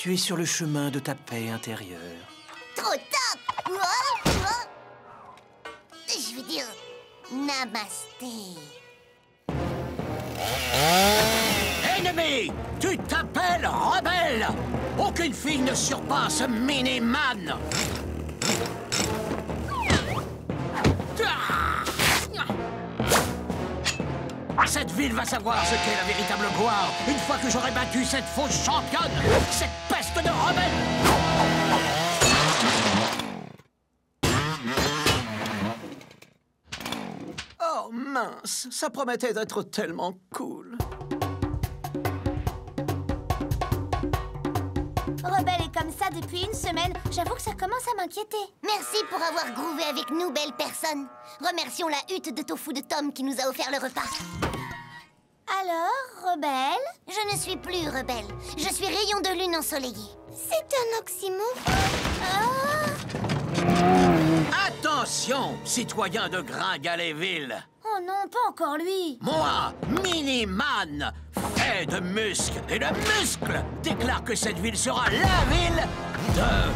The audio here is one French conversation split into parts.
Tu es sur le chemin de ta paix intérieure. Trop top! Oh, oh. Je veux dire, namasté. Ennemi! Tu t'appelles rebelle! Aucune fille ne surpasse Mini-Man! Cette ville va savoir ce qu'est la véritable gloire une fois que j'aurai battu cette fausse championne, cette peste de rebelle! Oh mince, ça promettait d'être tellement cool. Rebelle est comme ça depuis une semaine. J'avoue que ça commence à m'inquiéter. Merci pour avoir groové avec nous, belle personne. Remercions la hutte de tofu de Tom qui nous a offert le repas. Alors, rebelle? Je ne suis plus rebelle. Je suis rayon de lune ensoleillé. C'est un oxymore. Attention, citoyens de Gringaléville! Oh non, pas encore lui. Moi, Mini-Man, fait de muscles et de muscles, déclare que cette ville sera la ville de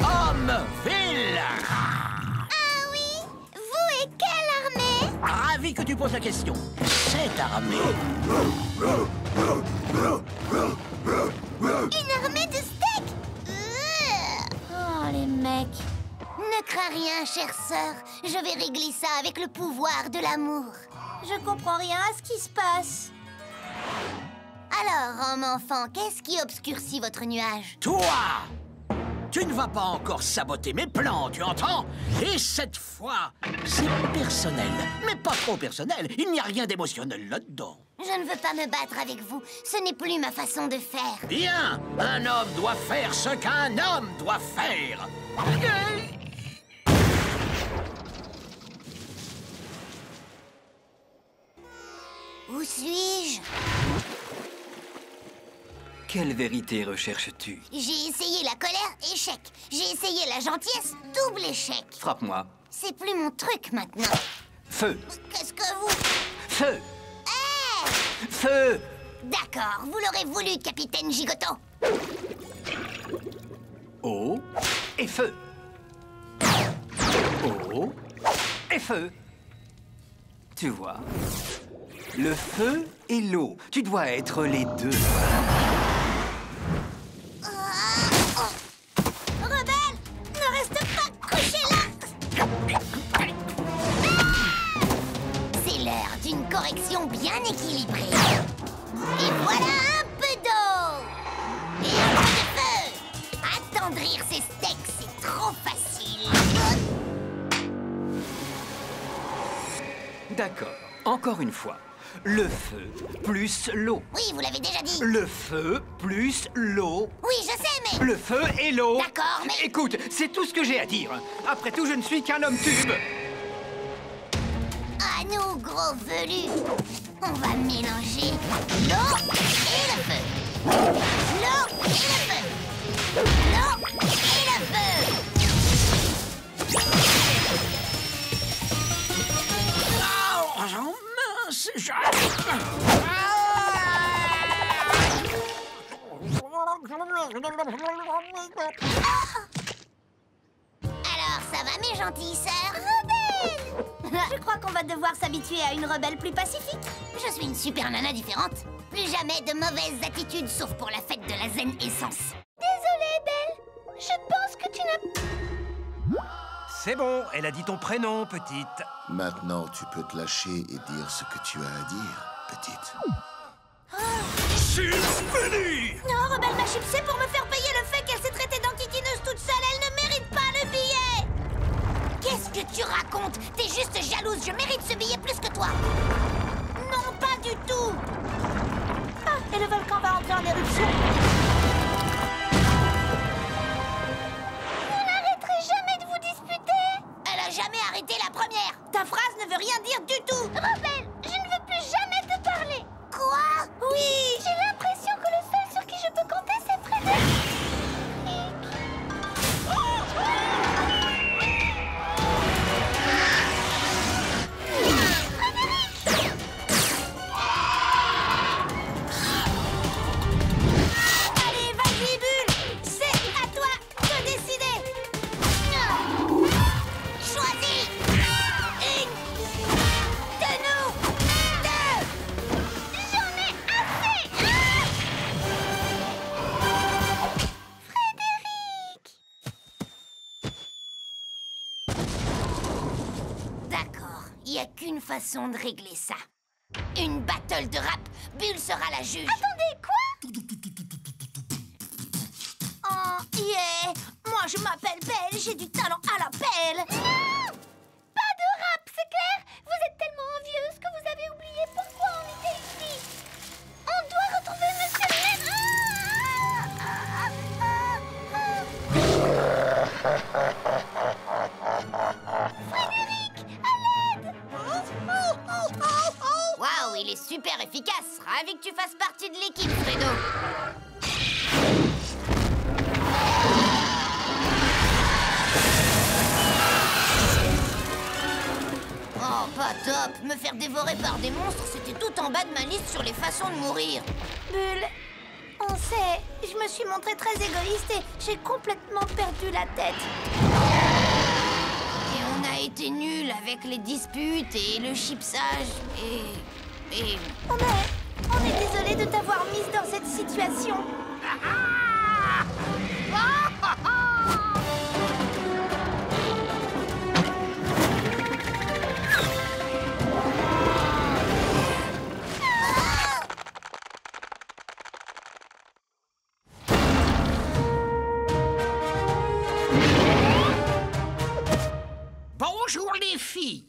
Homeville. Ah oui? Vous et quelle armée? Ravi que tu poses la question. Cette armée... Une armée de steaks! Oh, les mecs. Ne crains rien, chère sœur. Je vais régler ça avec le pouvoir de l'amour. Je comprends rien à ce qui se passe. Alors, homme enfant, qu'est-ce qui obscurcit votre nuage? Toi! Tu ne vas pas encore saboter mes plans, tu entends? Et cette fois, c'est personnel. Mais pas trop personnel. Il n'y a rien d'émotionnel là-dedans. Je ne veux pas me battre avec vous. Ce n'est plus ma façon de faire. Bien! Un homme doit faire ce qu'un homme doit faire. Où suis-je? Quelle vérité recherches-tu? J'ai essayé la colère, échec. J'ai essayé la gentillesse, double échec. Frappe-moi. C'est plus mon truc maintenant. Feu! Qu'est-ce que vous... Feu! Hé! Feu! D'accord, vous l'aurez voulu, capitaine Gigoto. Eau et feu. Eau et feu. Tu vois, le feu et l'eau, tu dois être les deux. Rebelle, ne reste pas couché là. C'est l'heure d'une correction bien équilibrée. Et voilà un peu d'eau. Et un peu de feu. Attendrir ces steaks, c'est trop facile. D'accord, encore une fois. Le feu plus l'eau. Oui, vous l'avez déjà dit. Le feu plus l'eau. Oui, je sais, mais... Le feu et l'eau. D'accord, mais... Écoute, c'est tout ce que j'ai à dire. Après tout, je ne suis qu'un homme tube. À nous, gros velus. On va mélanger l'eau et le feu. L'eau et le feu. L'eau et le feu. Oh, mince, Alors, ça va, mes gentilles sœurs? Rebelle! Je crois qu'on va devoir s'habituer à une rebelle plus pacifique. Je suis une super nana différente. Plus jamais de mauvaises attitudes, sauf pour la fête de la zen essence. Désolée, Belle. Je pense que tu n'as... C'est bon, elle a dit ton prénom, petite. Maintenant, tu peux te lâcher et dire ce que tu as à dire, petite. Chips fini! Non, Rebelle m'a chipsé pour me faire payer le fait qu'elle s'est traitée d'enquiquineuse toute seule. Elle ne mérite pas le billet. Qu'est-ce que tu racontes? T'es juste jalouse, je mérite ce billet plus que toi. Non, pas du tout. Ah, et le volcan va entrer en éruption. Vous n'arrêterez jamais de vous disputer. Elle a jamais arrêté la première. Ta phrase ne veut rien dire du tout. Rebelle, je ne veux plus jamais te parler. Quoi? Oui, j'ai l'impression que le seul sur qui je peux compter, c'est Frédéric. Il n'y a qu'une façon de régler ça. Une battle de rap. Bulle sera la juge. Attendez, quoi? Oh, yeah! Moi, je m'appelle Belle, j'ai du talent à la pelle! Non! Pas de rap, c'est clair? Vous êtes tellement envieuse que vous avez oublié pourquoi on était ici! On doit retrouver Monsieur Frédéric, à l'aide! Waouh, il est super efficace. Ravi que tu fasses partie de l'équipe, Fredo. Oh, pas top. Me faire dévorer par des monstres, c'était tout en bas de ma liste sur les façons de mourir. Bulle, on sait, je me suis montrée très égoïste et j'ai complètement perdu la tête. Et on a été nuls avec les disputes et le chipsage et... On est désolé de t'avoir mise dans cette situation. Bonjour les filles.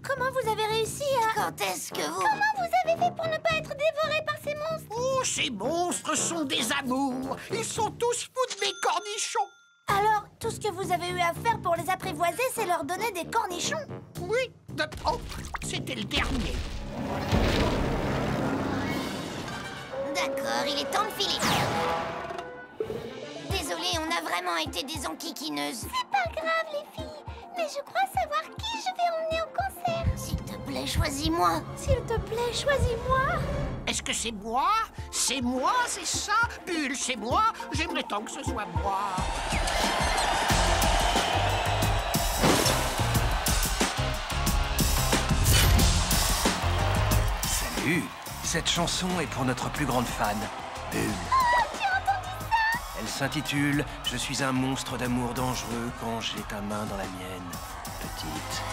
Comment vous avez réussi à... Quand est-ce que vous... Comment vous avez fait pour ne pas être dévoré par ces monstres? Oh, ces monstres sont des amours. Ils sont tous fous de mes cornichons. Alors, tout ce que vous avez eu à faire pour les apprivoiser, c'est leur donner des cornichons? Oui, oh, c'était le dernier. D'accord, il est temps de filer. Désolée, on a vraiment été des enquiquineuses. C'est pas grave, les filles. Mais je crois savoir qui je vais emmener au concert. S'il te plaît, choisis-moi. S'il te plaît, choisis-moi. Est-ce que c'est moi? C'est moi, c'est ça? Bulle, c'est moi? J'aimerais tant que ce soit moi. Salut. Cette chanson est pour notre plus grande fan, Bulle. Tu as entendu ça? Elle s'intitule « Je suis un monstre d'amour dangereux quand j'ai ta main dans la mienne, petite ».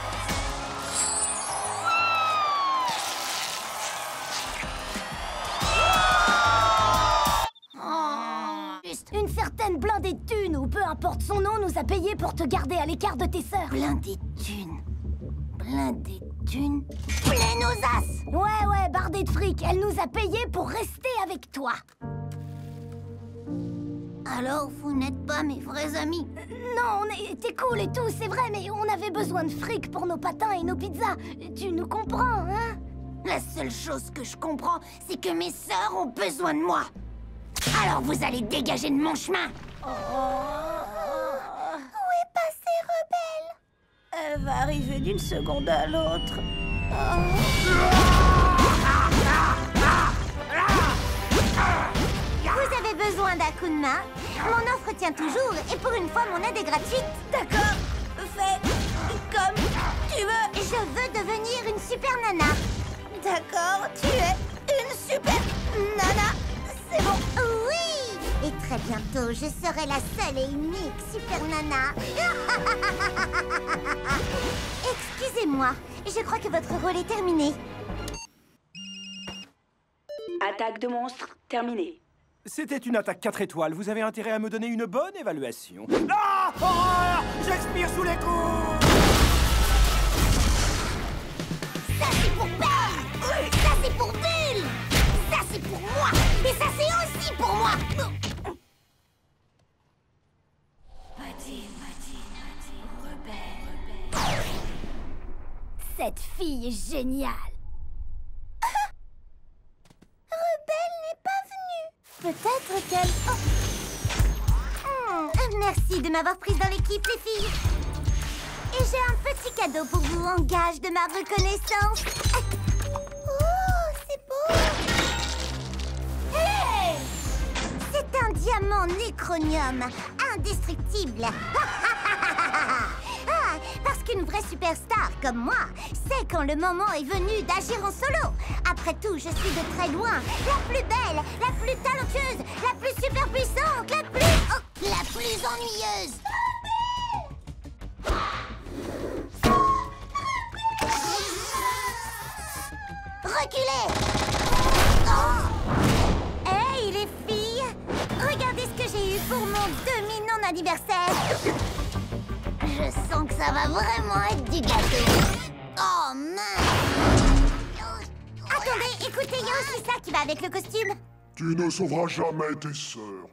Une certaine blindée de thunes, ou peu importe son nom, nous a payé pour te garder à l'écart de tes sœurs. Blindé de thunes. Blindé de thunes. Pleine aux as. Ouais, bardée de fric. Elle nous a payé pour rester avec toi. Alors, vous n'êtes pas mes vrais amis? Non, on était cool et tout, c'est vrai, mais on avait besoin de fric pour nos patins et nos pizzas. Tu nous comprends, hein? La seule chose que je comprends, c'est que mes sœurs ont besoin de moi. Alors vous allez dégager de mon chemin. Où est passée Rebelle? Elle va arriver d'une seconde à l'autre. Vous avez besoin d'un coup de main? Mon offre tient toujours et pour une fois mon aide est gratuite. D'accord, fais comme tu veux. Je veux devenir une super nana. D'accord, tu es une super nana. C'est bon. Oui. Et très bientôt, je serai la seule et unique super nana. Excusez-moi, je crois que votre rôle est terminé. Attaque de monstres terminée. C'était une attaque 4 étoiles. Vous avez intérêt à me donner une bonne évaluation. Ah! Horreur! J'expire sous les coups! Ça, c'est pour Belle! Ça, c'est pour Bulle! Ça, c'est pour moi! Et ça, c'est aussi pour moi! Rebelle. Cette fille est géniale. Rebelle n'est pas venue. Peut-être qu'elle... Merci de m'avoir prise dans l'équipe, les filles. Et j'ai un petit cadeau pour vous en gage de ma reconnaissance. Oh, c'est beau. Hey! C'est un diamant nécronium, indestructible. Parce qu'une vraie superstar comme moi sait quand le moment est venu d'agir en solo. Après tout, je suis de très loin la plus belle, la plus talentueuse, la plus super puissante, la plus ennuyeuse. anniversaire. Je sens que ça va vraiment être du gâteau. Oh mince. Attendez, écoutez, il y a aussi ça qui va avec le costume. Tu ne sauveras jamais tes sœurs.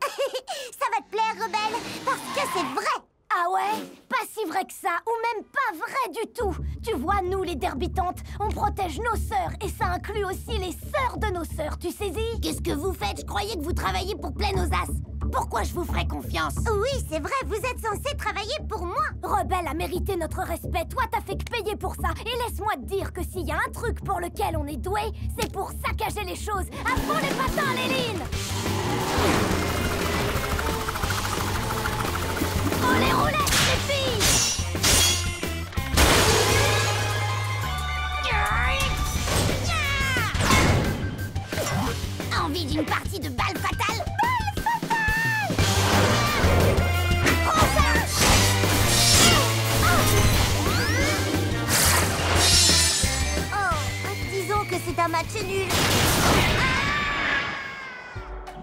Ça va te plaire, Rebelle, parce que c'est vrai. Ah ouais? Pas si vrai que ça, ou même pas vrai du tout. Tu vois, nous, les derbitantes, on protège nos sœurs, et ça inclut aussi les sœurs de nos sœurs, tu saisis? Qu'est-ce que vous faites? Je croyais que vous travailliez pour Plein-aux-As. Pourquoi je vous ferais confiance? Oui, c'est vrai, vous êtes censé travailler pour moi. Rebelle a mérité notre respect, toi t'as fait que payer pour ça. Et laisse-moi te dire que s'il y a un truc pour lequel on est doué, c'est pour saccager les choses. À fond les patins, Léline! Oh les roulettes, les filles! Envie d'une partie de balle fatale? Balle fatale! Prends ça! Oh, disons que c'est un match nul.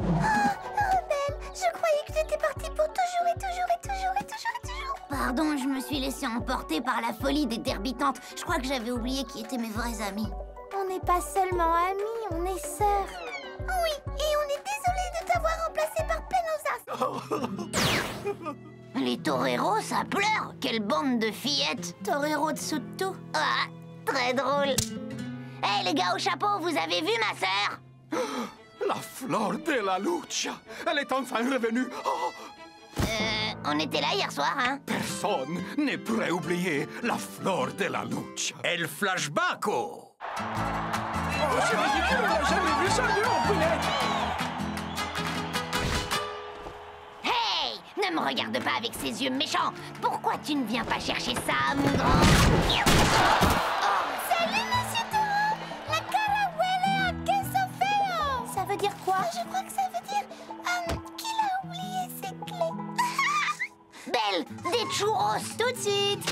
Rebelle, je croyais que j'étais partie pour toujours et toujours et toujours et toujours et toujours. Pardon, je me suis laissée emporter par la folie des derbitantes. Je crois que j'avais oublié qui étaient mes vrais amis. On n'est pas seulement amis, on est sœurs. Oui, et on est désolé de t'avoir remplacé par Plein-aux-As. Les toreros, ça pleure. Quelle bande de fillettes. Torero de Soto. Ah, très drôle. Hé, les gars au chapeau, vous avez vu ma sœur? La Flor de la Lucha! Elle est enfin revenue! Oh, On était là hier soir, hein? personne n'est prêt à oublier la Flor de la Lucha! El flashbacko. Oh, c'est ridicule, j'avais vu ça en poulette. Hey! Ne me regarde pas avec ces yeux méchants. Pourquoi tu ne viens pas chercher ça, mon grand? Salut, monsieur Taureau! La cara huele a queso feo! Ça veut dire quoi? Je crois que ça veut dire qu'il a oublié ses clés. Belle, des churros tout de suite.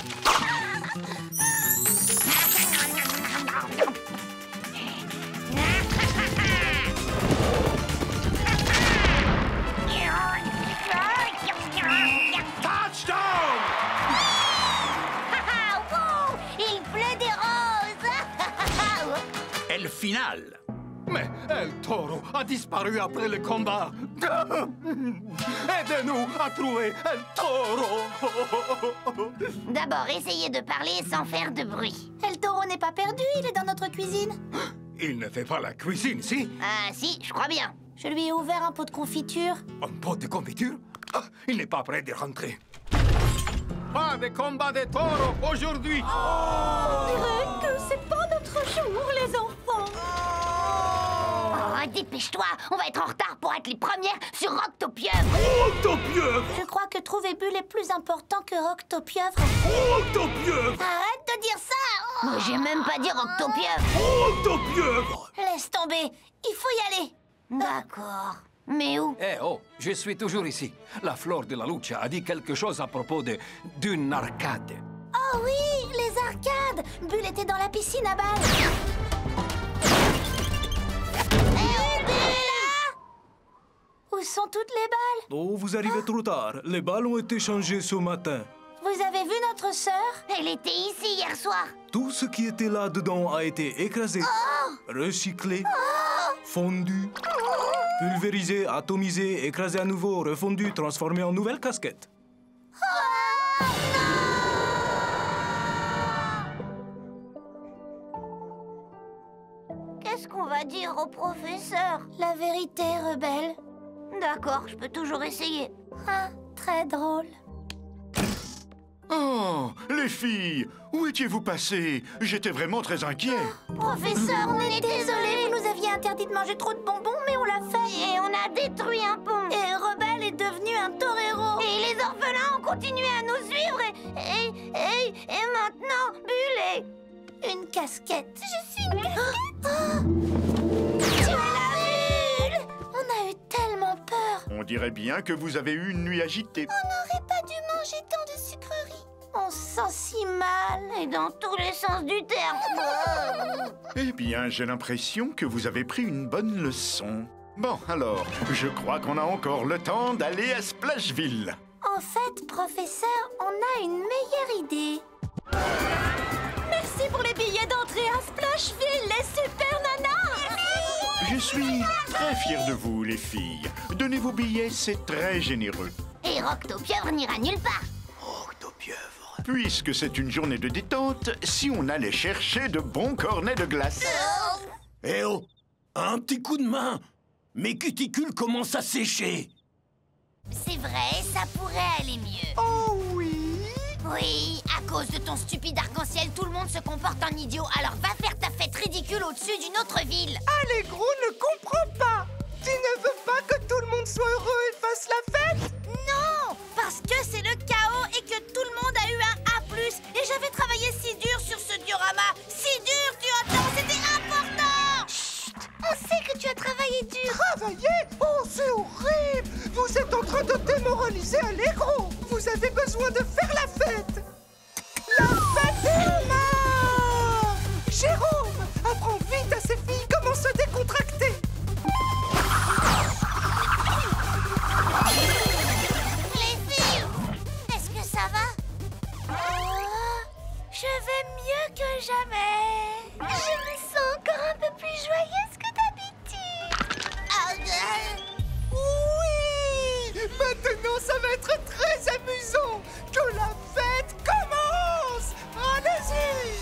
Touchdown! Wow! Il pleut des roses. El final. Mais El Toro a disparu après le combat! Aidez-nous à trouver El Toro! D'abord, essayez de parler sans faire de bruit. El Toro n'est pas perdu, il est dans notre cuisine. Il ne fait pas la cuisine, si? Ah si, je crois bien. Je lui ai ouvert un pot de confiture. Un pot de confiture? Ah, il n'est pas prêt de rentrer. Pas de combat de taureaux aujourd'hui! On dirait que c'est pas notre jour, les enfants. Oh, dépêche-toi, on va être en retard pour être les premières sur Octopieuvre. Octopieuvre! Je crois que trouver Bulle est plus important que Octopieuvre. Octopieuvre! Arrête de dire ça! Moi, j'ai même pas dire Octopieuvre. Octopieuvre! Laisse tomber, il faut y aller. D'accord. Mais où? Eh oh, je suis toujours ici. La Flor de la Lucha a dit quelque chose à propos d'une arcade. Oh oui, les arcades. Bulle était dans la piscine à balles. Où sont toutes les balles? Oh, vous arrivez trop tard. Les balles ont été changées ce matin. Vous avez vu notre sœur? Elle était ici hier soir. Tout ce qui était là-dedans a été écrasé, recyclé, fondu, pulvérisé, atomisé, écrasé à nouveau, refondu, transformé en nouvelle casquette. Qu'est-ce qu'on va dire au professeur? La vérité, rebelle. D'accord, je peux toujours essayer. Ah, très drôle. Oh, les filles, où étiez-vous passées? J'étais vraiment très inquiet. Professeur, on est désolé. Vous nous aviez interdit de manger trop de bonbons, mais on l'a fait. Et on a détruit un pont. Et Rebelle est devenu un torero. Et les orphelins ont continué à nous suivre. Et maintenant, Bulle est... Une casquette. Je suis une casquette. Tu es la Bulle. On a eu tellement peur. On dirait bien que vous avez eu une nuit agitée. On n'aurait pas dû manger tant de sucreries. On se sent si mal. Et dans tous les sens du terme. Eh bien, j'ai l'impression que vous avez pris une bonne leçon. Bon, alors, je crois qu'on a encore le temps d'aller à Splashville. En fait, professeur, on a une meilleure idée. Merci pour les billets d'entrée à Splashville, les super nanas! Je suis très fier de vous, les filles. Donnez vos billets, c'est très généreux. Et Roctopieuvre n'ira nulle part. Octopieuvre. Puisque c'est une journée de détente, si on allait chercher de bons cornets de glace. Eh oh! Un petit coup de main! Mes cuticules commencent à sécher! C'est vrai, ça pourrait aller mieux. Oh oui! Oui, à cause de ton stupide arc-en-ciel, tout le monde se comporte en idiot. Alors va faire ta fête ridicule au-dessus d'une autre ville. Allegro ne comprend pas. Tu ne veux pas que tout le monde soit heureux et fasse la fête? Non, parce que c'est le chaos et que tout le monde a eu un A+. Et j'avais travaillé si dur sur ce diorama. Si dur, tu entends, c'était important. Chut, on sait que tu as travaillé dur. Travailler? Oh, c'est horrible. Vous êtes en train de démoraliser Allegro. Vous avez besoin de faire la fête. La fête est là. Jérôme, apprends vite à ces filles comment se décontracter. les filles, est-ce que ça va? Je vais mieux que jamais. Je me sens encore un peu plus joyeuse que d'habitude. Oui! Maintenant, ça va être très amusant. Que la fête commence. Allez-y.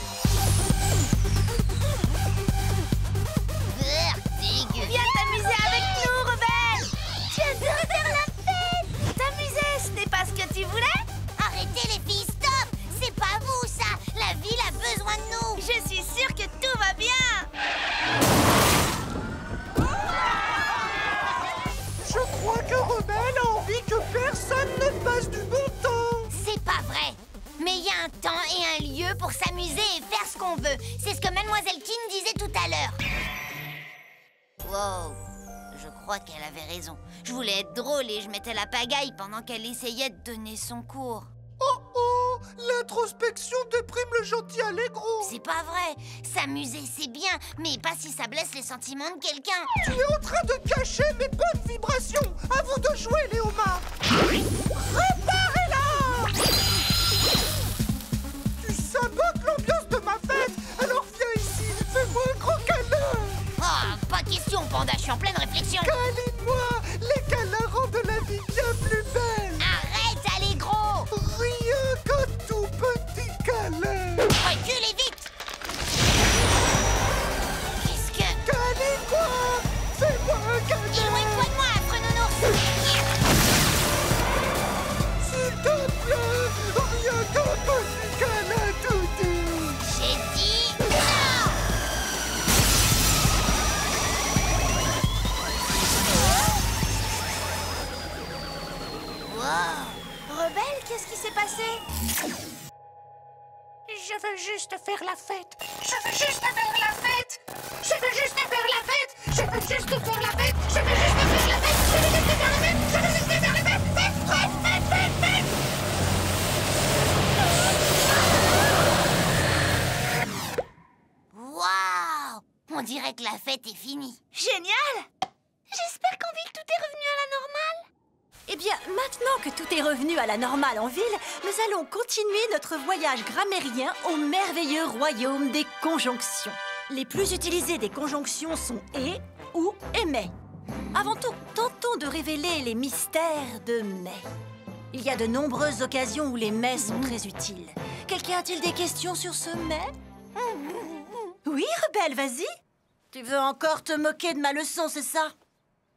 Vertigue. Viens t'amuser avec nous, Rebelle. Tu adores faire la fête. T'amuser, ce n'est pas ce que tu voulais? Arrêtez les filles, stop. C'est pas vous, ça. La ville a besoin de nous. Je suis sûre que tout va bien. Je crois que Rebelle a envie que personne ne passe du bon temps. C'est pas vrai. Mais il y a un temps et un lieu pour s'amuser et faire ce qu'on veut. C'est ce que Mademoiselle King disait tout à l'heure. Wow, je crois qu'elle avait raison. Je voulais être drôle et je mettais la pagaille pendant qu'elle essayait de donner son cours. Oh oh, l'introspection déprime le gentil Allegro. C'est pas vrai. S'amuser, c'est bien, mais pas si ça blesse les sentiments de quelqu'un. Tu es en train de cacher mes bonnes vibrations. À vous de jouer, Léomar. Réparez-la. Tu sabotes l'ambiance de ma fête. Alors viens ici, fais-moi un gros câlin. Ah, pas question, Panda, je suis en pleine réflexion. Câline-moi. Les câlins rendent la vie bien plus belle. Arrête, Allegro. Rien qu'un tout petit câlin. Reculez vite. Qu'est-ce que... Câline-moi. Fais-moi un câlin. Éloigne-toi de moi, affreux nounours. S'il te plaît, rien qu'un petit câlin tout doux. J'ai dit non. Wow. Rebelle, qu'est-ce qui s'est passé? Je veux juste faire la fête. Je veux juste faire la fête. Je veux juste faire la fête. Je veux juste faire la fête. Je veux juste faire la fête. Je veux juste faire la fête. Je veux juste faire la fête. Fête. Waouh. On dirait que la fête est finie. Génial! J'espère qu'en ville, tout est revenu à la normale. Eh bien, maintenant que tout est revenu à la normale en ville, nous allons continuer notre voyage grammairien au merveilleux royaume des conjonctions. Les plus utilisées des conjonctions sont « et » ou « et mais ». Avant tout, tentons de révéler les mystères de « mais ». Il y a de nombreuses occasions où les « mais » sont très utiles. Quelqu'un a-t-il des questions sur ce « mais » ? Oui, Rebelle, vas-y. Tu veux encore te moquer de ma leçon, c'est ça?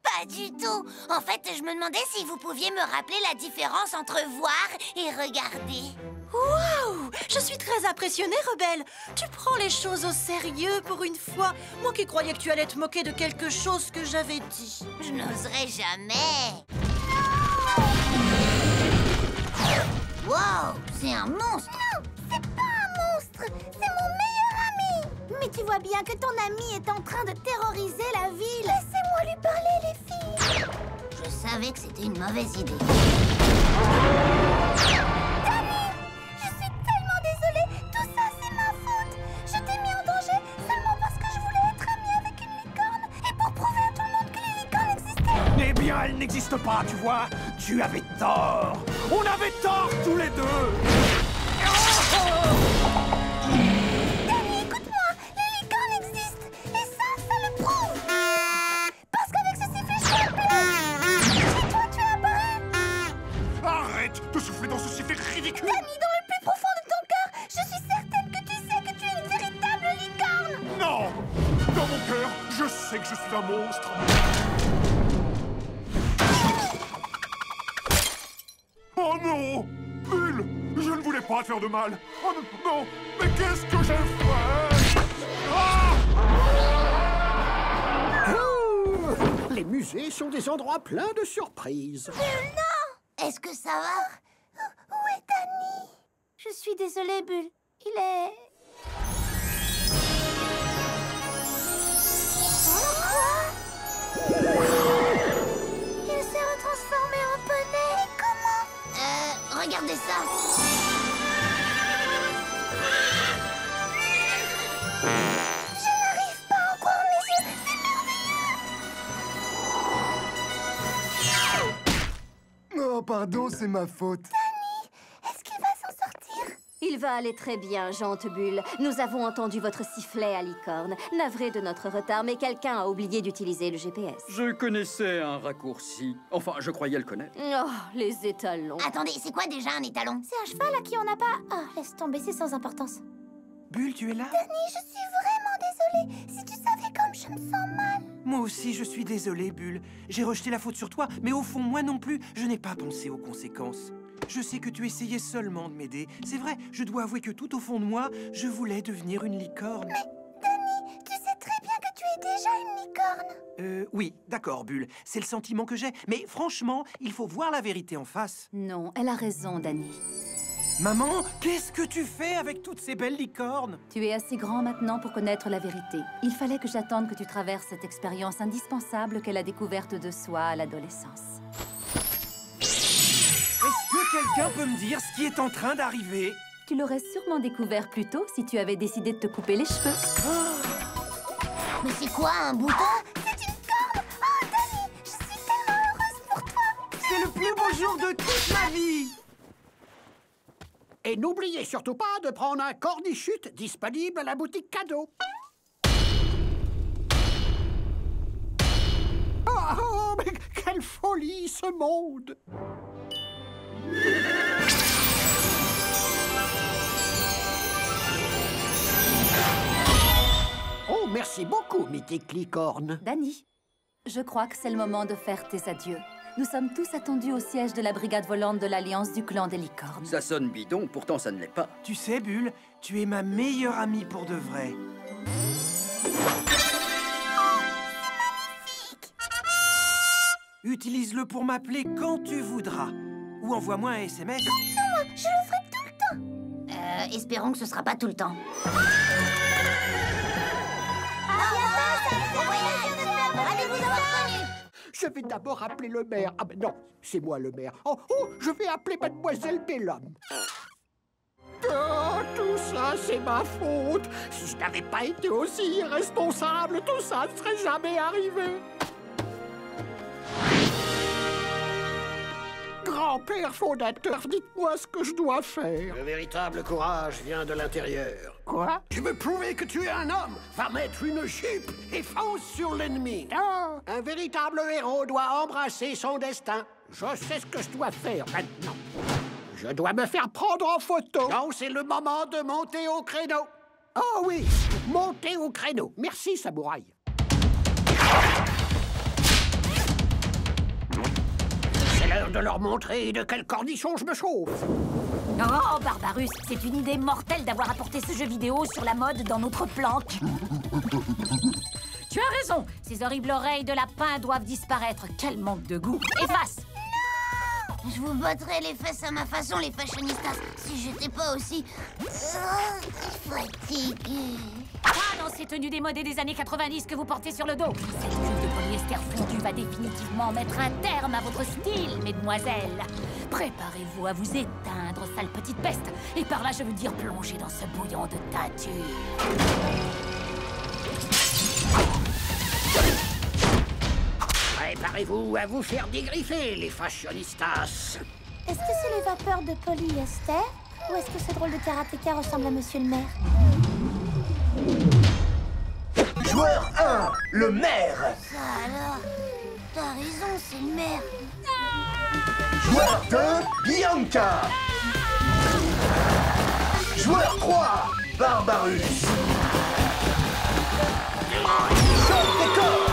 Pas du tout. En fait, je me demandais si vous pouviez me rappeler la différence entre voir et regarder. Waouh! Je suis très impressionnée, Rebelle. Tu prends les choses au sérieux pour une fois. Moi qui croyais que tu allais te moquer de quelque chose que j'avais dit. Je n'oserais jamais. Wow, c'est un monstre. Non, c'est pas un monstre. C'est mon meilleur ami. Mais tu vois bien que ton ami est en train de terroriser la ville. Laissez-moi lui parler, les filles. Je savais que c'était une mauvaise idée. Danny, je suis tellement désolée. Tout ça, c'est ma faute. Je t'ai mis en danger seulement parce que je voulais être amie avec une licorne et pour prouver à tout le monde que les licornes existaient. Eh bien, elles n'existent pas, tu vois. Tu avais tort. On avait tort tous les deux. Danny, écoute-moi. Les licornes existent. Et ça le prouve. Parce qu'avec ce sifflet, je suis appelée. Et toi, tu apparais. Arrête de souffler dans ce sifflet ridicule. Danny, dans le plus profond de ton cœur, je suis certaine que tu sais que tu es une véritable licorne. Non. Dans mon cœur, je sais que je suis un monstre. Oh non! Bulle! Je ne voulais pas te faire de mal! Oh non! Mais qu'est-ce que j'ai fait? Ah! Les musées sont des endroits pleins de surprises. Bulle, non! Est-ce que ça va? Où est Danny? Je suis désolée, Bulle. Il est... Il s'est retransformé en poney. Et comment? Regardez ça. Je n'arrive pas à en croire mes yeux. C'est merveilleux. Oh, pardon, c'est ma faute. Danny, est-ce qu'il va s'en sortir? Il va aller très bien, Jante Bulle. Nous avons entendu votre sifflet à licorne. Navré de notre retard, mais quelqu'un a oublié d'utiliser le GPS. Je connaissais un raccourci. Enfin, je croyais le connaître. Oh, les étalons. Attendez, c'est quoi déjà un étalon? C'est un cheval à qui on n'a pas... Oh, laisse tomber, c'est sans importance. Bulle, tu es là? Danny, je suis vraiment désolée. Si tu savais comme je me sens mal. Moi aussi, je suis désolé, Bulle. J'ai rejeté la faute sur toi, mais au fond, moi non plus, je n'ai pas pensé aux conséquences. Je sais que tu essayais seulement de m'aider. C'est vrai, je dois avouer que tout au fond de moi, je voulais devenir une licorne. Mais, Danny, tu sais très bien que tu es déjà une licorne. Oui, d'accord, Bulle. C'est le sentiment que j'ai. Mais franchement, il faut voir la vérité en face. Non, elle a raison, Danny. Maman, qu'est-ce que tu fais avec toutes ces belles licornes? Tu es assez grand maintenant pour connaître la vérité. Il fallait que j'attende que tu traverses cette expérience indispensable qu'est la découverte de soi à l'adolescence. Est-ce que quelqu'un peut me dire ce qui est en train d'arriver? Tu l'aurais sûrement découvert plus tôt si tu avais décidé de te couper les cheveux. Oh. Mais c'est quoi, un bouton? C'est une corne! Oh, Danny, je suis tellement heureuse pour toi! C'est le plus beau jour de toute ma vie! Et n'oubliez surtout pas de prendre un cornichute disponible à la boutique cadeau. Oh, mais quelle folie, ce monde! Oh, merci beaucoup, mythique licorne. Danny, je crois que c'est le moment de faire tes adieux. Nous sommes tous attendus au siège de la brigade volante de l'Alliance du clan des licornes. Ça sonne bidon, pourtant ça ne l'est pas. Tu sais, Bulle, tu es ma meilleure amie pour de vrai. Utilise-le pour m'appeler quand tu voudras. Ou envoie-moi un SMS. Moi, je le ferai tout le temps. Espérons que ce sera pas tout le temps. Je vais d'abord appeler le maire. Ah ben non, c'est moi le maire. Oh, je vais appeler mademoiselle Bellum. Oh, tout ça, c'est ma faute. Si je n'avais pas été aussi irresponsable, tout ça ne serait jamais arrivé. Grand-père fondateur, dites-moi ce que je dois faire. Le véritable courage vient de l'intérieur. Quoi? Tu veux prouver que tu es un homme? Va mettre une jupe et fonce sur l'ennemi. Non, un véritable héros doit embrasser son destin. Je sais ce que je dois faire maintenant. Je dois me faire prendre en photo. Non, c'est le moment de monter au créneau. Oh oui, monter au créneau. Merci, samouraï. C'est l'heure de leur montrer de quel cornichon je me chauffe. Oh, Barbarus, c'est une idée mortelle d'avoir apporté ce jeu vidéo sur la mode dans notre planque. Tu as raison, ces horribles oreilles de lapin doivent disparaître. Quel manque de goût. Efface. Non, je vous battrais les fesses à ma façon, les fashionistas, si j'étais pas aussi... fatiguée. Pas dans ces tenues démodées des années 90 que vous portez sur le dos. Cette jupe de polyester fondu va définitivement mettre un terme à votre style, mesdemoiselles. Préparez-vous à vous éteindre, sale petite peste. Et par là, je veux dire plonger dans ce bouillon de teinture. Très Préparez-vous à vous faire dégriffer, les fashionistas. Est-ce que c'est les vapeurs de polyester? Ou est-ce que ce drôle de karatéka ressemble à Monsieur le maire? Joueur 1, le maire. Ça alors? T'as raison, c'est le maire. Joueur 2, Bianca. Joueur 3, Barbarus. Choc des corps.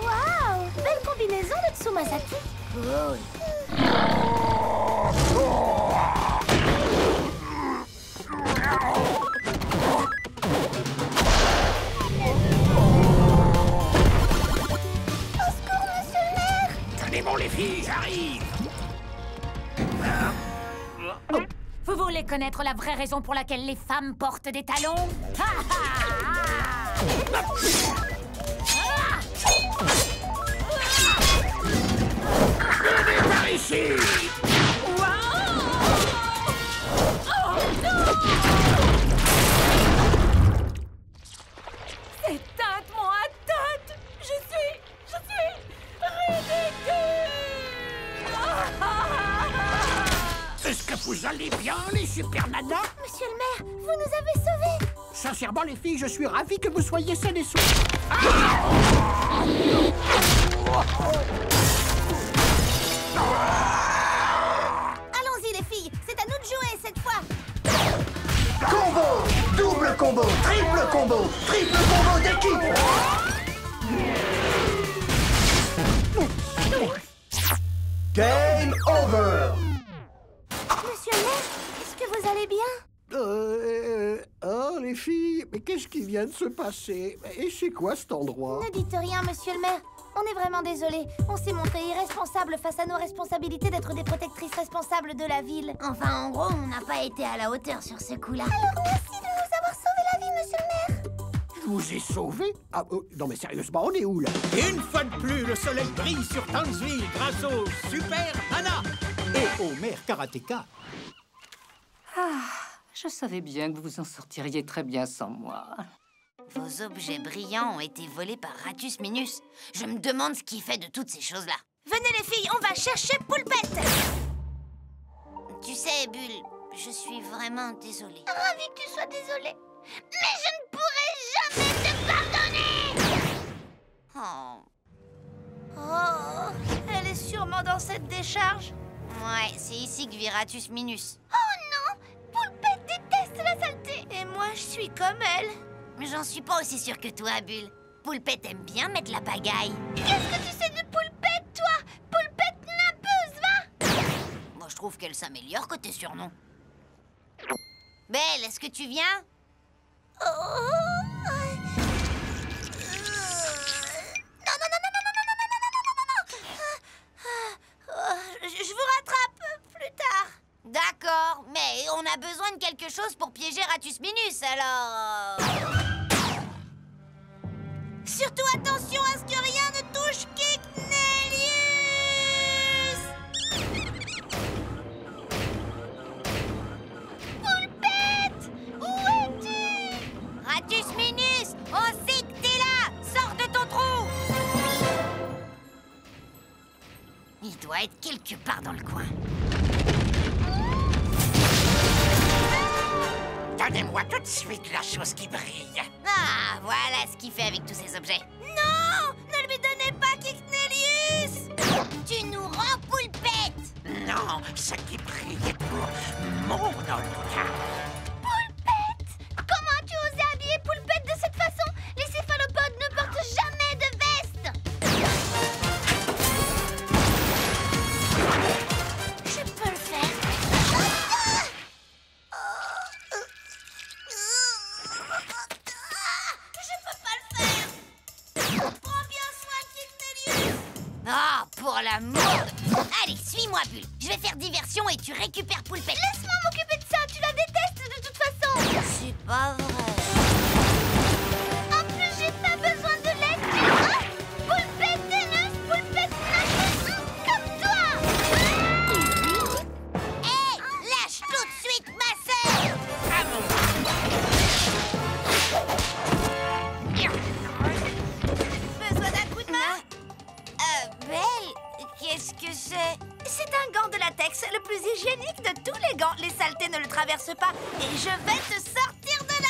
Waouh! Belle combinaison de Tsumasaki. Cool. Tenez-moi les filles, j'arrive. Vous voulez connaître la vraie raison pour laquelle les femmes portent des talons? Venez par ici. Éteinte-moi à tête! Je suis ridicule! Est-ce que vous allez bien, les super nanas? Monsieur le maire, vous nous avez sauvés. Sincèrement, les filles, je suis ravi que vous soyez saines et saufs. Allons-y les filles, c'est à nous de jouer cette fois. Combo, double combo, triple combo d'équipe. Game over. Monsieur le maire, est-ce que vous allez bien? Oh, les filles, mais qu'est-ce qui vient de se passer? Et c'est quoi cet endroit? Ne dites rien, monsieur le maire. On est vraiment désolés. On s'est montré irresponsable face à nos responsabilités d'être des protectrices responsables de la ville. Enfin, en gros, on n'a pas été à la hauteur sur ce coup-là. Alors merci de nous avoir sauvé la vie, monsieur le maire. Je vous ai sauvé? Ah, non mais sérieusement, on est où là? Une fois de plus, le soleil brille sur Townsville grâce au Super Nana et au maire Karateka. Je savais bien que vous vous en sortiriez très bien sans moi. Vos objets brillants ont été volés par Ratus Minus. Je me demande ce qu'il fait de toutes ces choses-là. Venez les filles, on va chercher Poulpette. Tu sais, Bulle, je suis vraiment désolée. Ravie que tu sois désolée. Mais je ne pourrai jamais te pardonner. Oh, elle est sûrement dans cette décharge. Ouais, c'est ici que vit Ratus Minus. Oh non, Poulpette déteste la saleté. Et moi, je suis comme elle. Mais j'en suis pas aussi sûre que toi, Bulle. Poulpette aime bien mettre la pagaille. Qu'est-ce que tu sais de Poulpette, toi? Poulpette nappeuse, va! Moi, je trouve qu'elle s'améliore côté surnom. Belle, est-ce que tu viens? Je vous rattrape plus tard. D'accord, mais on a besoin de quelque chose pour piéger Ratus Minus, alors... Surtout attention à ce que rien ne touche Kiknelius! Poulpette! Où es-tu? Ratus Minus, on sait que t'es là! Sors de ton trou! Il doit être quelque part dans le coin. Donnez-moi tout de suite la chose qui brille. Ah, voilà ce qu'il fait avec tous ces objets. Non! Ne lui donnez pas Kiknelius! Tu nous rends Poulpette! Non, ce qui brille est pour mon Olga. Poulpette! Comment as-tu osé habiller Poulpette de cette façon? Les céphalopodes ne portent jamais de veste! Je peux le faire. Je peux pas le faire. Prends bien soin de Kiknelius. Ah, pour l'amour de... Allez, suis-moi, Bulle. Je vais faire diversion et tu récupères Poulpette. Laisse-moi m'occuper de ça. Tu la détestes de toute façon. C'est pas vrai. En plus, j'ai pas besoin de l'aide. Poulpette teineuse, Poulpette nappeuse, comme toi. Hé, lâche tout de suite ma sœur. Qu'est-ce que c'est? C'est un gant de latex, le plus hygiénique de tous les gants. Les saletés ne le traversent pas. Et je vais te sortir de là.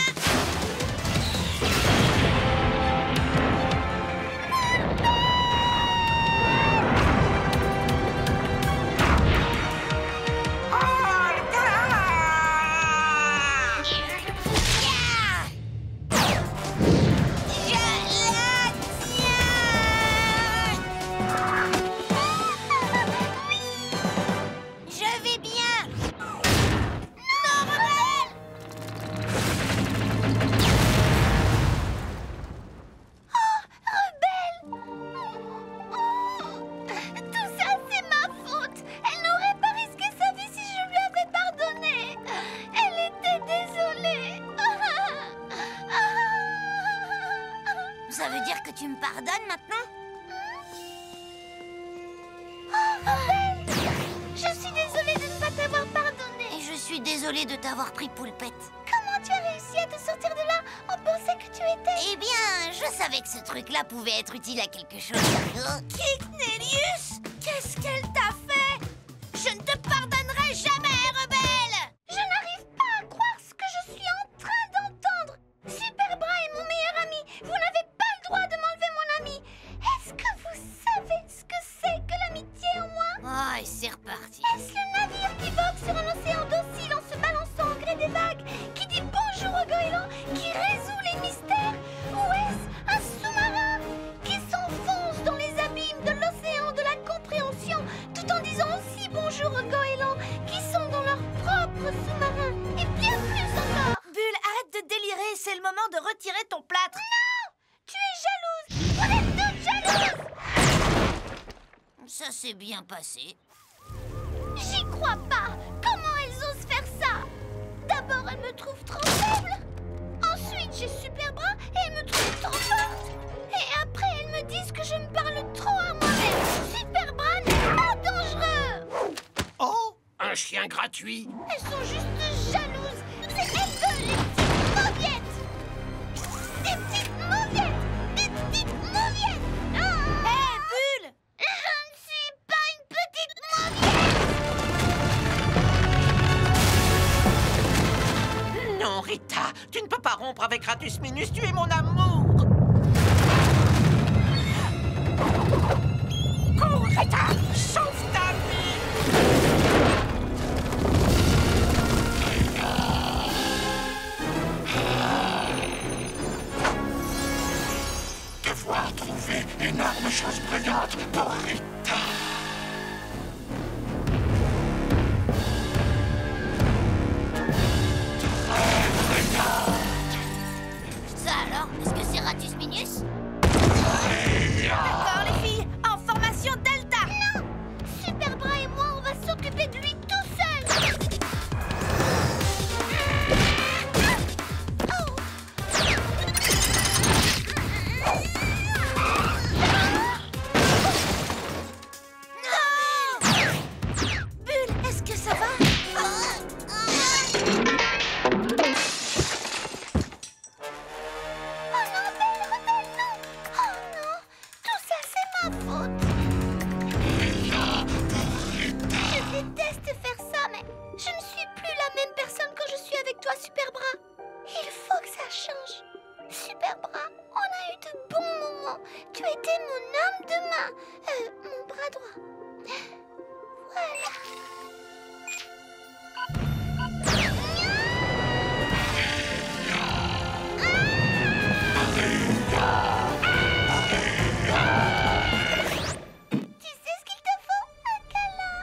Ça veut dire que tu me pardonnes maintenant? Je suis désolée de ne pas t'avoir pardonné. Et je suis désolée de t'avoir pris poulpette. Comment tu as réussi à te sortir de là? On pensait que tu étais... Eh bien, je savais que ce truc-là pouvait être utile à quelque chose. Kiknelius, qu'est-ce qu'elle t'a fait? Je ne te pardonnerai jamais, rebelle! Je n'arrive pas à croire ce que je suis en train d'entendre. Superbra est mon meilleur ami. Vous n'avez pas le droit de m'enlever mon ami. Est-ce que vous savez ce que c'est que l'amitié en moi? Oh, et c'est reparti. Est-ce le navire qui vogue sur un océan docile en se balançant au gré des vagues, qui dit bonjour aux goélands, qui résout les mystères? Ou est-ce un sous-marin qui s'enfonce dans les abîmes de l'océan de la compréhension, tout en disant aussi bonjour aux goélands qui sont dans leur propre sous-marin? Et bien plus encore. Bulle, arrête de délirer, c'est le moment de retirer ton plâtre. Non! Tu es jalouse! Vous êtes toutes jalouses! Ça s'est bien passé. J'y crois pas! Comment elles osent faire ça? D'abord, elles me trouvent trop faible. Ensuite, j'ai Superbra et elles me trouvent trop forte. Et après, elles me disent que je me parle trop à moi-même. Superbra n'est pas dangereux! Oh, un chien gratuit. Elles sont juste jalouses. C'est elles veulent les petites mauviettes. Des petites mauviettes. Des petites mauviettes. Hé, Bulle! Je ne suis pas une petite mauviette. Non, Rita, tu ne peux pas rompre avec Ratus Minus, tu es mon amour. Cours, Rita, sauve ta vie. Devoir trouver une arme chose brillante pour Rita. Ça alors, est-ce que c'est Ratus Minus? D'accord, les filles, en formation Delta. Non! Superbra et moi, on va s'occuper de lui tout seul. Bulle, est-ce que ça va? Oh non, Belle, rebelle, non! Oh non! Tout ça, c'est ma faute! Je déteste faire ça, mais je ne suis plus la même personne quand je suis avec toi, Superbra. Il faut que ça change. Superbra, on a eu de bons moments. Tu étais mon homme de main. Mon bras droit. Voilà. Tu sais ce qu'il te faut? Un câlin.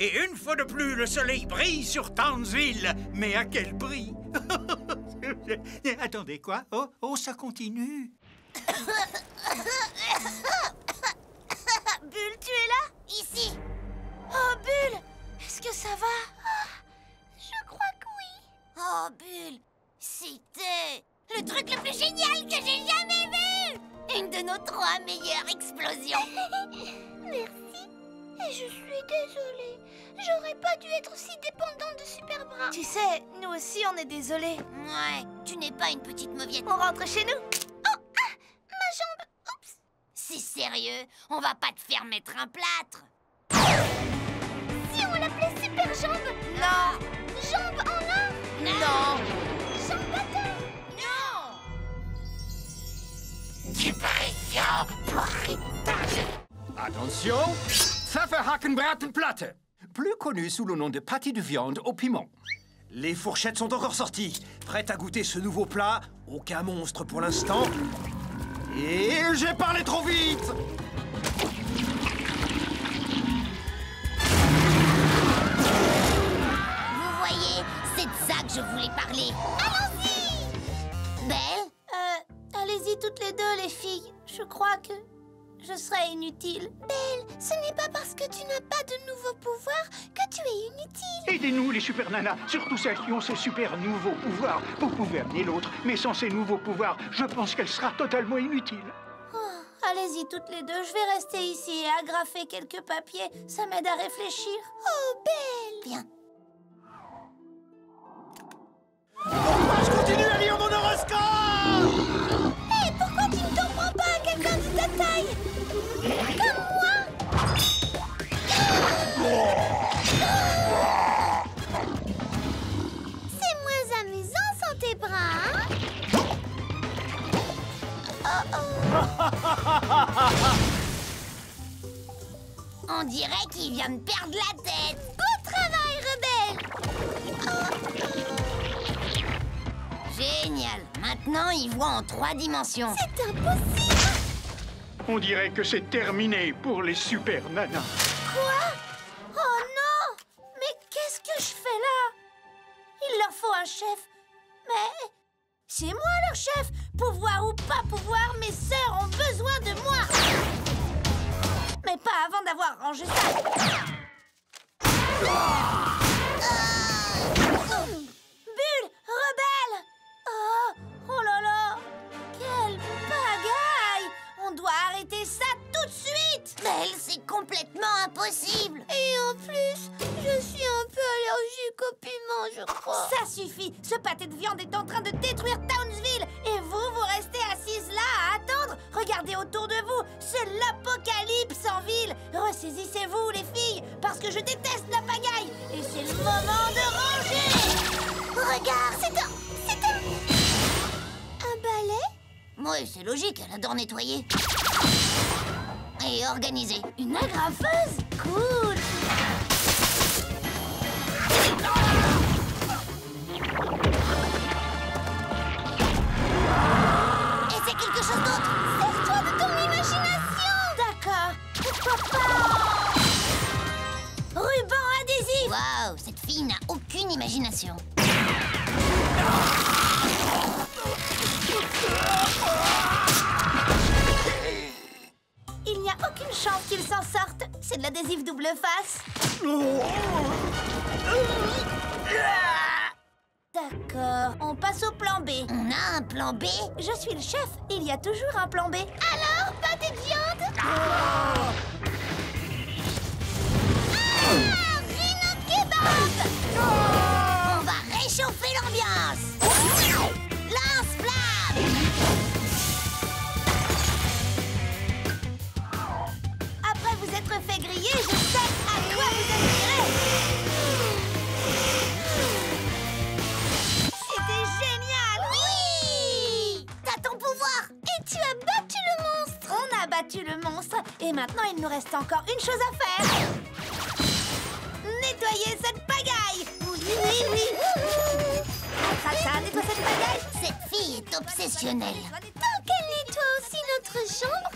Et une fois de plus, le soleil brille sur Townsville. Mais à quel prix? Attendez, quoi? Oh, ça continue. Bulle, tu es là? Ici. Oh, Bulle, est-ce que ça va? Je crois que oui. Oh, Bulle, c'était le truc le plus génial que j'ai jamais vu! Une de nos 3 meilleures explosions. Merci. Et je suis désolée. J'aurais pas dû être si dépendante de Super Bras. Tu sais, nous aussi on est désolés. Ouais, tu n'es pas une petite mauviette. On rentre chez nous. Oh, ah, ma jambe. Oups. C'est sérieux? On va pas te faire mettre un plâtre. Si on l'appelait Super Jambe? Non. Jambe en or? Non. Jambe à terre? Non. Disparition pour héritage. Attention, Pfefferhackenbratenplatte, plus connue sous le nom de pâté de viande au piment. Les fourchettes sont encore sorties, prêtes à goûter ce nouveau plat. Aucun monstre pour l'instant. Et j'ai parlé trop vite! Vous voyez, c'est de ça que je voulais parler. Allons-y! Belle? Allez-y toutes les deux, les filles. Je crois que je serai inutile. Belle, ce n'est pas parce que tu n'as pas de nouveaux pouvoirs que tu es inutile. Aidez-nous, les super nanas, surtout celles qui ont ces super nouveaux pouvoirs. Vous pouvez amener l'autre, mais sans ces nouveaux pouvoirs, je pense qu'elle sera totalement inutile. Oh, allez-y toutes les deux, je vais rester ici et agrafer quelques papiers. Ça m'aide à réfléchir. Oh, Belle! Bien. Pourquoi je continue à lire mon horoscope? Hé, pourquoi tu ne t'en prends pas à quelqu'un de ta taille? Comme moi? C'est moins amusant sans tes bras, hein? On dirait qu'il vient de perdre la tête. Beau travail, rebelle! Génial. Maintenant, il voit en 3 dimensions. C'est impossible! On dirait que c'est terminé pour les super nanas. Quoi? Oh non! Mais qu'est-ce que je fais là? Il leur faut un chef. Mais c'est moi leur chef. Pouvoir ou pas pouvoir, mes sœurs ont besoin de moi. Mais pas avant d'avoir rangé ça. Bulle, rebelle! Oh là là! Quelle pagaille! On doit arrêter ça tout de suite! Belle, c'est complètement impossible. Et en plus, je suis un peu allergique au piment, je crois. Ça suffit! Ce pâté de viande est en train de détruire Townsville! Et vous restez assises là à attendre? Regardez autour de vous, c'est l'apocalypse en ville! Ressaisissez-vous, les filles, parce que je déteste la pagaille! Et c'est le moment de ranger! Regarde, c'est un balai? Oui, c'est logique, elle adore nettoyer. Et organiser. Une agrafeuse? Cool! Et c'est quelque chose d'autre. Sers-toi de ton imagination! D'accord, pourquoi pas? Ruban adhésif! Waouh, cette fille n'a aucune imagination. Il n'y a aucune chance qu'il s'en sorte. C'est de l'adhésif double face. D'accord, on passe au plan B. On a un plan B? Je suis le chef, il y a toujours un plan B. Alors, pâté de viande? Rhino kebab! On va réchauffer l'ambiance. Lance-flamme! Après vous être fait griller, je sais à quoi vous aspirez. C'était génial! Oui! T'as ton pouvoir! Et tu as battu le monstre! On a battu le monstre. Et maintenant, il nous reste encore une chose à faire. Nettoyer cette pagaille! Oui, oui, oui! Ça, nettoie cette pagaille! Cette fille est obsessionnelle. Tant qu'elle nettoie aussi notre chambre,